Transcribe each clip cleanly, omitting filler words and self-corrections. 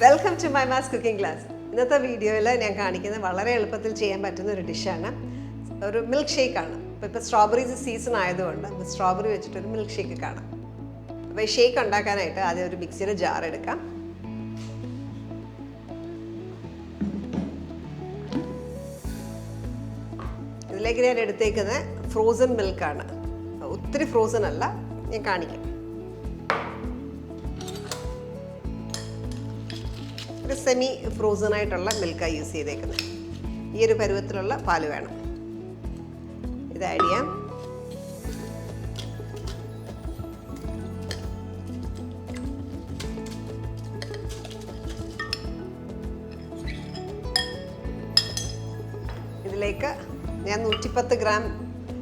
Welcome to മൈമാസ് cooking class. ഇന്നത്തെ വീഡിയോയിൽ ഞാൻ കാണിക്കുന്നത് വളരെ എളുപ്പത്തിൽ ചെയ്യാൻ പറ്റുന്ന ഒരു ഡിഷാണ്. ഒരു മിൽക്ക് ഷേക്കാണ്. ഇപ്പോൾ സ്ട്രോബെറീസ് സീസൺ ആയതുകൊണ്ട് സ്ട്രോബെറി വെച്ചിട്ടൊരു മിൽക്ക് ഷേക്ക് കാണാം. അപ്പോൾ ഈ ഷേക്ക് ഉണ്ടാക്കാനായിട്ട് ആദ്യം ഒരു മിക്സിയുടെ ജാർ എടുക്കാം. ഇതിലേക്ക് ഞാൻ എടുത്തേക്കുന്നത് ഫ്രോസൺ മിൽക്കാണ്. ഒത്തിരി ഫ്രോസൺ അല്ല, ഞാൻ കാണിക്കാം. ഒരു സെമി ഫ്രോസൺ ആയിട്ടുള്ള മിൽക്കാണ് യൂസ് ചെയ്തേക്കുന്നത്. ഈ ഒരു പരുവത്തിലുള്ള പാല് വേണം. ഇത് ആഡ് ചെയ്യാം. ഇതിലേക്ക് ഞാൻ 110 ഗ്രാം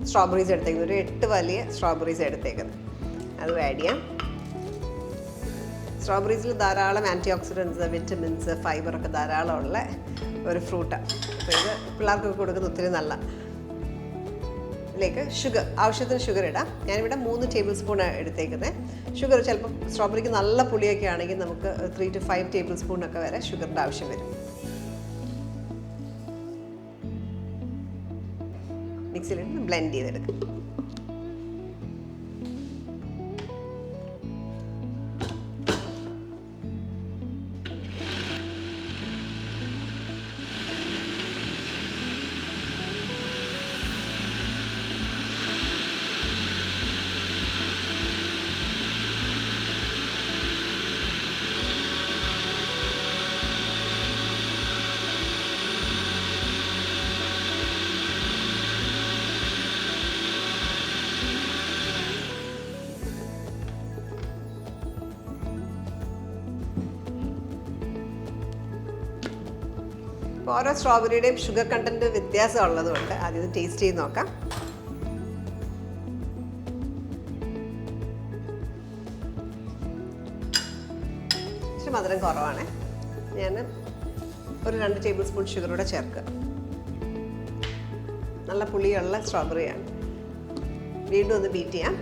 സ്ട്രോബെറീസ് എടുത്തേക്കുന്നത്. ഒരു 8 വലിയ സ്ട്രോബെറീസ് എടുത്തേക്കുന്നത്. അതും ആഡ് ചെയ്യാം. സ്ട്രോബെറീസിൽ ധാരാളം ആൻറ്റി ഓക്സിഡൻസ്, വിറ്റമിൻസ്, ഫൈബറൊക്കെ ധാരാളമുള്ള ഒരു ഫ്രൂട്ടാണ്. അപ്പോൾ ഇത് പിള്ളേർക്കൊക്കെ കൊടുക്കുന്ന ഒത്തിരി നല്ല. ഇതിലേക്ക് ഷുഗർ, ആവശ്യത്തിന് ഷുഗർ ഇടാം. ഞാനിവിടെ 3 ടേബിൾ സ്പൂൺ എടുത്തേക്കുന്നത്. ഷുഗർ ചിലപ്പോൾ സ്ട്രോബെറിക്ക് നല്ല പുളിയൊക്കെ ആണെങ്കിൽ നമുക്ക് 3 to 5 ടേബിൾ സ്പൂണൊക്കെ വരെ ഷുഗറിൻ്റെ ആവശ്യം വരും. മിക്സിയിലിട്ട് ബ്ലെൻഡ് ചെയ്തെടുക്കാം. ഇപ്പോൾ ഓരോ സ്ട്രോബെറിയുടെയും ഷുഗർ കണ്ടൻറ്റ് വ്യത്യാസം ഉള്ളതുകൊണ്ട് ആദ്യം ടേസ്റ്റ് ചെയ്ത് നോക്കാം. പക്ഷെ മധുരം കുറവാണ്. ഞാൻ ഒരു 2 ടേബിൾ സ്പൂൺ ഷുഗർ കൂടെ ചേർക്കുക. നല്ല പുളിയുള്ള സ്ട്രോബെറിയാണ്. വീണ്ടും ഒന്ന് ബീറ്റ് ചെയ്യാം.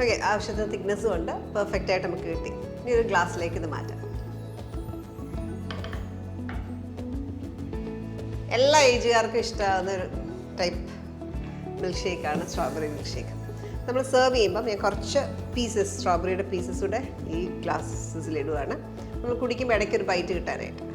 ഓക്കെ, ആവശ്യത്തിന് തിക്നെസ്സും ഉണ്ട്. പെർഫെക്റ്റ് ആയിട്ട് നമുക്ക് കിട്ടി. ഇനി ഒരു ഗ്ലാസ്സിലേക്ക് ഇത് മാറ്റാം. എല്ലാ ഏജുകാർക്കും ഇഷ്ടമാകുന്ന ഒരു ടൈപ്പ് മിൽക്ക് ഷേക്കാണ് സ്ട്രോബെറി മിൽക്ക് ഷേക്ക്. നമ്മൾ സെർവ് ചെയ്യുമ്പം ഞാൻ കുറച്ച് പീസസ്, സ്ട്രോബെറിയുടെ പീസസ് കൂടെ ഈ ഗ്ലാസ്സിലിടുകയാണ്. നമ്മൾ കുടിക്കുമ്പോൾ ഇടയ്ക്ക് ഒരു ബൈറ്റ് കിട്ടാനായിട്ട്.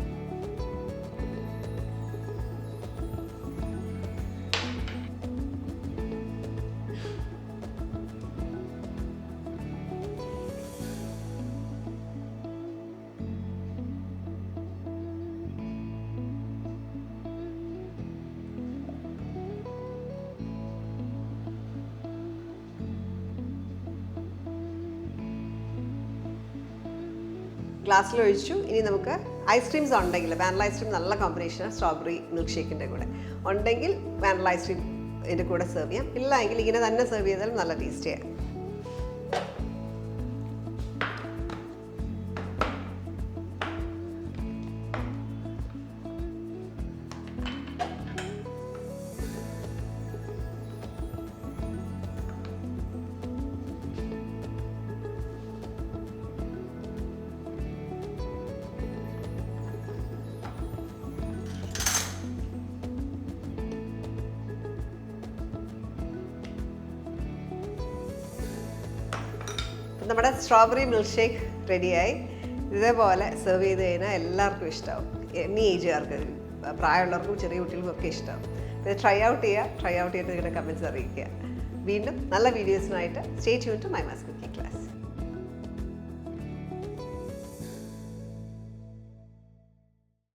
ഗ്ലാസ്സിൽ ഒഴിച്ചു. ഇനി നമുക്ക് ഐസ്ക്രീംസ് ഉണ്ടെങ്കിൽ, വാനില ഐസ്ക്രീം നല്ല കോമ്പിനേഷനാണ് സ്ട്രോബെറി മിൽക്ക് ഷേക്കിൻ്റെ കൂടെ. ഉണ്ടെങ്കിൽ വാനില ഐസ്ക്രീം ഇതിൻ്റെ കൂടെ സെർവ് ചെയ്യാം. ഇല്ല എങ്കിൽ ഇങ്ങനെ തന്നെ സെർവ് ചെയ്താലും നല്ല ടേസ്റ്റിയാണ്. നമ്മുടെ സ്ട്രോബെറി മിൽക്ക് ഷേക്ക് റെഡിയായി. ഇതേപോലെ സെർവ് ചെയ്ത് കഴിഞ്ഞാൽ എല്ലാവർക്കും ഇഷ്ടമാവും. എനി ഏജുകാർക്ക്, പ്രായമുള്ളവർക്കും ചെറിയ കുട്ടികൾക്കും ഒക്കെ ഇഷ്ടമാവും. ഇത് ട്രൈ ഔട്ട് ചെയ്തിട്ട് നിങ്ങളുടെ കമൻറ്റ്സ് അറിയിക്കുക. വീണ്ടും നല്ല വീഡിയോസിനായിട്ട് stay tune to മൈമാസ് cooking class.